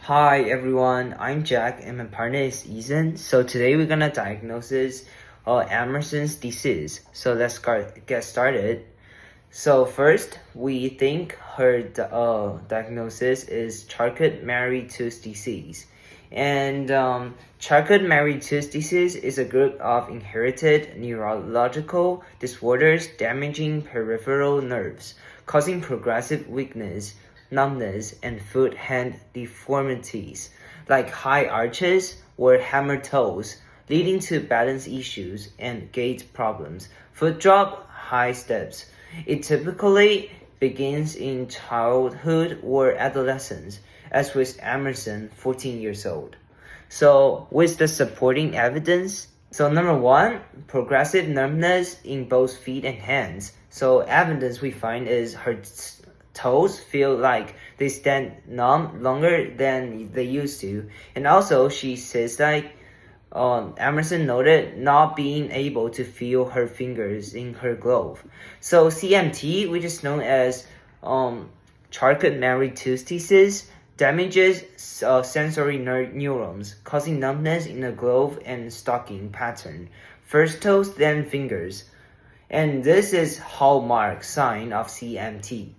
Hi everyone, I'm Jack and my partner is Ethan. So today we're gonna diagnose Emerson's disease. So let's get started. So first, we think her diagnosis is Charcot-Marie-Tooth disease. And Charcot-Marie-Tooth disease is a group of inherited neurological disorders damaging peripheral nerves, causing progressive weakness, numbness, and foot-hand deformities, like high arches or hammer toes, leading to balance issues and gait problems, foot drop, high steps. It typically begins in childhood or adolescence, as with Emerson, 14 years old. So, with the supporting evidence, so number one, progressive numbness in both feet and hands. So evidence we find is her toes feel like they stand numb longer than they used to. And also, she says like Emerson noted not being able to feel her fingers in her glove. So CMT, which is known as Charcot-Marie-Tooth disease, damages sensory neurons, causing numbness in the glove and stocking pattern. First toes, then fingers. And this is hallmark sign of CMT.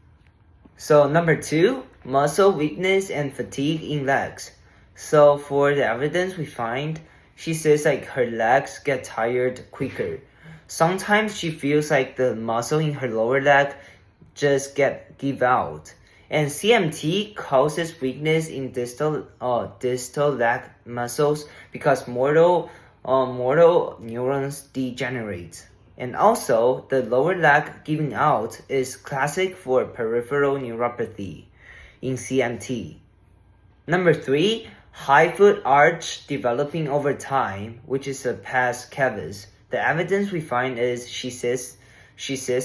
So number two, muscle weakness and fatigue in legs. So for the evidence we find, she says like her legs get tired quicker. Sometimes she feels like the muscle in her lower leg just give out. And CMT causes weakness in distal leg muscles because motor neurons degenerate. And also, the lower leg giving out is classic for peripheral neuropathy in CMT. Number three, high foot arch developing over time, which is a pes cavus. The evidence we find is she says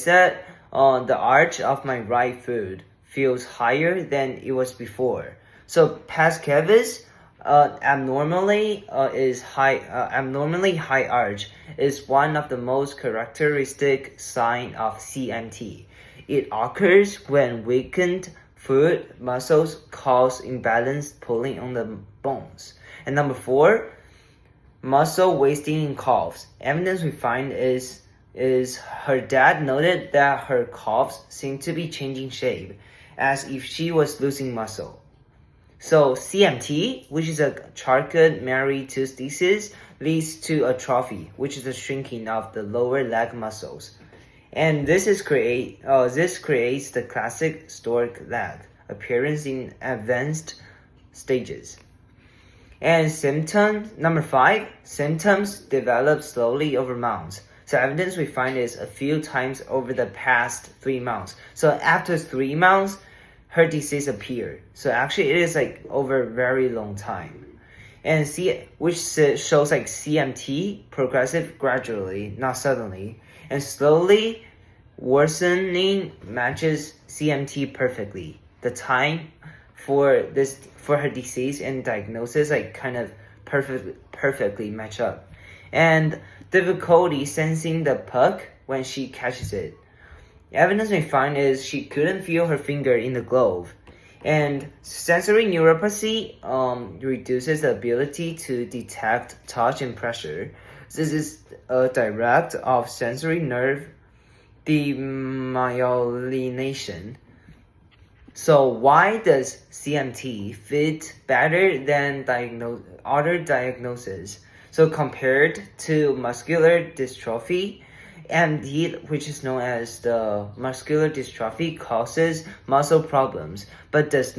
that the arch of my right foot feels higher than it was before. So pes cavus abnormally high arch is one of the most characteristic sign of CMT. It occurs when weakened foot muscles cause imbalanced pulling on the bones. And number four, muscle wasting in calves. Evidence we find is her dad noted that her calves seem to be changing shape, as if she was losing muscle. So CMT, which is a Charcot-Marie-Tooth disease, leads to atrophy, which is the shrinking of the lower leg muscles. And this creates the classic stork leg appearance in advanced stages. And number five, symptoms develop slowly over months. So evidence we find is a few times over the past 3 months. So after 3 months, her disease appeared. So actually it is like over a very long time. And which shows like CMT progressive gradually, not suddenly, and slowly worsening matches CMT perfectly. The time for her disease and diagnosis like kind of perfectly match up. And difficulty sensing the puck when she catches it. Evidence we find is she couldn't feel her finger in the glove. And sensory neuropathy reduces the ability to detect touch and pressure. This is a direct of sensory nerve demyelination. So why does CMT fit better than other diagnoses? So compared to muscular dystrophy, MD, which is known as the muscular dystrophy, causes muscle problems, but doesn't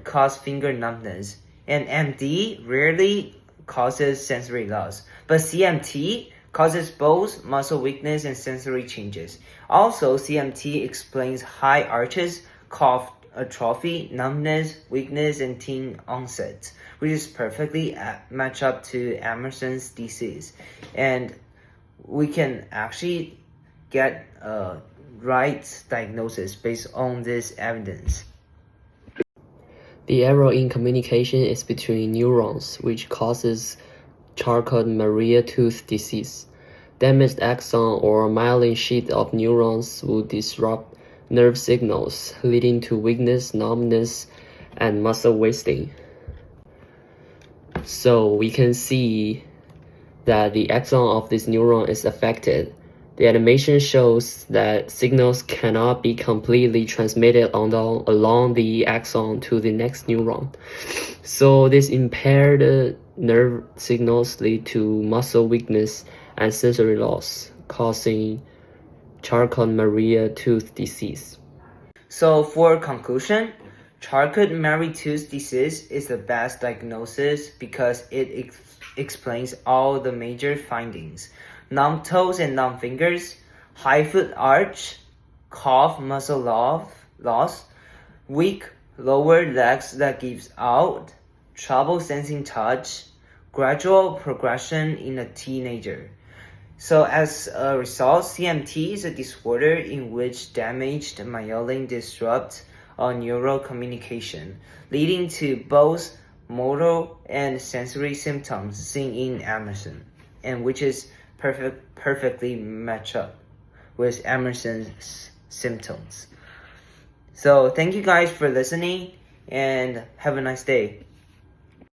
cause finger numbness. And MD rarely causes sensory loss, but CMT causes both muscle weakness and sensory changes. Also, CMT explains high arches, cough, atrophy, numbness, weakness, and teen onset, which is perfectly match up to Emerson's disease. And we can actually get a right diagnosis based on this evidence. The error in communication is between neurons, which causes Charcot-Marie-Tooth disease. Damaged axon or myelin sheath of neurons will disrupt nerve signals, leading to weakness, numbness, and muscle wasting. So we can see that the axon of this neuron is affected. The animation shows that signals cannot be completely transmitted along the axon to the next neuron. So this impaired nerve signals lead to muscle weakness and sensory loss, causing Charcot-Marie tooth disease. So for conclusion, Charcot-Marie tooth disease is the best diagnosis because it explains all the major findings: numb toes and numb fingers, high foot arch, calf muscle loss, weak lower legs that gives out, trouble sensing touch, gradual progression in a teenager. So as a result, CMT is a disorder in which damaged myelin disrupts neural communication, leading to both motor and sensory symptoms seen in Emerson, and which is perfectly match up with Emerson's symptoms. So thank you guys for listening and have a nice day.